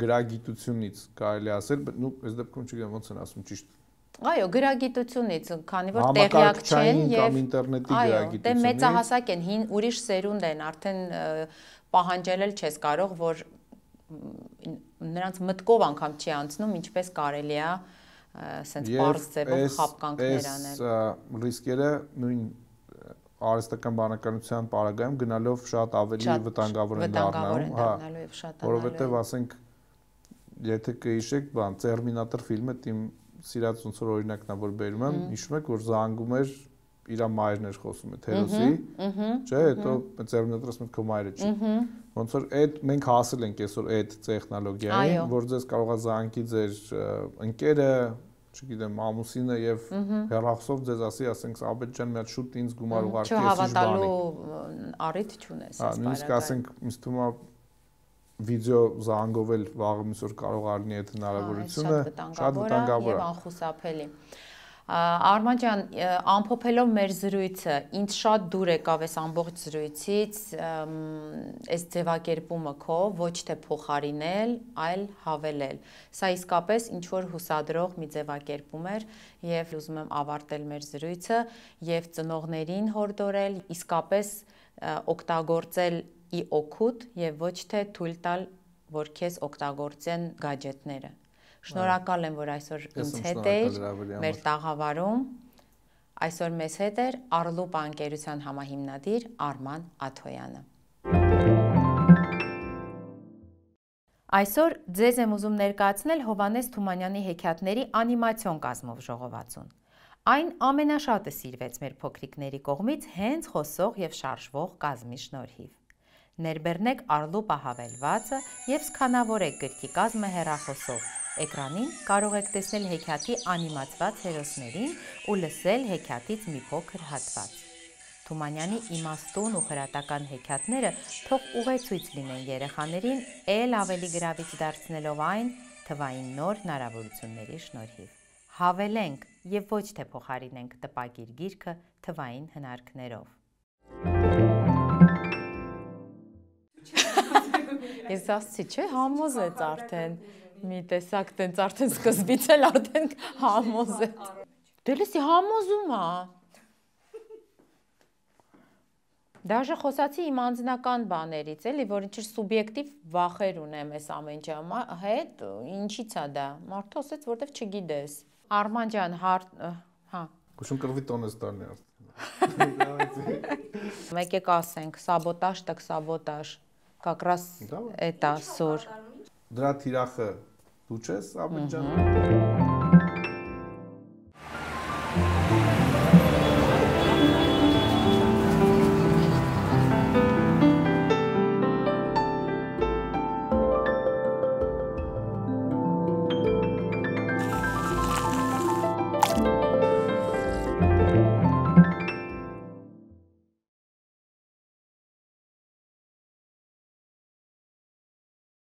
գրագիտությունից կարելի ասել, նու այս դեպքում չգիտեմ ոնց են ասում ճիշտ։ Այո, գրագիտությունից, քանի որ տեղյակ չեն եւ ինտերնետի գրագիտությունից։ Դե մեծահասակ են, հին ուրիշ սերունդ են, արդեն պահանջել չես կարող, որ նրանց մտքով անգամ չի անցնում, ինչպես կարելի է ասենց բարձ ձևով խապկանքներ անել։ Այս ռիսկերը նույն արհեստական բանականության պարագայում գնալով շատ ավելի վտանգավոր են դառնալու, հա, որովհետեւ ասենք եթե կհիշեք, բան Terminator ֆիլմը իմ սիրած ոնց որ օրինակն է որ բերում եմ, հիշում եք որ զանգում էր իր մայրն էր խոսում է Թերոսի, չէ, հետո Terminator-ը ասում է քո մայրը չի։ Ոնց որ այդ մենք հասել ենք այսօր այդ տեխնոլոգիային, որ ձեզ կարող է զանգի ձեր ընկերը, չգիտեմ, ամուսինը եւ հեռախոսով ձեզ ասի, ասենք Աբետ ջան, մի հատ շուտ ինձ գումար ուղարկի էսի բանի։ Չհավատալու առիթ չունես այս բանը։ Նույնիսկ ասենք ինձ թվում է վիդեո զանգով էլ վաղը միսօր կարող լինի այդ հնարավորությունը, շատ վտանգավոր է եւ անխուսափելի։ Արման ջան, ամփոփելով մեր զրույցը, ինձ շատ դուր եկավ այս ամբողջ զրույցից այս ձևակերպումը քո, ոչ թե փոխարինել, այլ հավելել։ Սա իսկապես ինչ որ հուսադրող մի ձևակերպում էր եւ ուզում եմ ավարտել մեր զրույցը եւ ծնողներին հորդորել իսկապես օգտագործել ի օգուտ եւ ոչ թե թույլ տալ, որ քեզ օգտագործեն գadgetները։ Շնորհակալ եմ, որ այսօր ինձ հետ էր մեր տաղավարում։ Այսօր մեզ հետ էր Arloop ընկերության համահիմնադիր Արման Աթոյանը։ Այսօր ձեզ եմ ուզում ներկայացնել Հովհաննես Թումանյանի հեքիաթների անիմացիոն կազմով ժողովածուն։ Այն ամենաշատը սիրվեց մեր փոքրիկների կողմից հենց խոսող եւ շարժվող կազմի շնորհիվ։ Ներբեռնեք Arloop-ը հավելվածը եւ սկանավորեք գրքի կազմը հեռախոսով։ Էկրանին կարող եք տեսնել հեքիաթի անիմացված հերոսներին ու լսել հեքիաթից մի փոքր հատված։ Թումանյանի իմաստուն ու խրատական հեքիաթները թող ուղեցույց լինեն երեխաներին, ել ավելի գրավիչ դարձնելով այն թվային նոր հնարավորությունների շնորհիվ։ Հավելենք եւ ոչ թե փոխարինենք տպագիր գիրքը թվային հնարքներով։ Ես ասացի, չէ, համոզեց արդեն, մի տեսակ տենց արդեն սկզբից էլ արդեն համոզեց։ Դե լսի համոզում է։ Դաժե խոսացի իմ անձնական բաներից, էլի, որ ինչ-որ սուբյեկտիվ վախեր ունեմ այս ամեն ջամ հետ, ինչի՞ց է դա։ Մարդը ասեց, որտեվ չգիտես։ Արման ջան, հա։ Ուսում կրվի տոնես տալի արդեն։ Մեկ եք ասենք, սաբոտաժ, так սաբոտաժ։ Как раз это ссор. Դրա թիրախը դու չես, Աբետ ջան։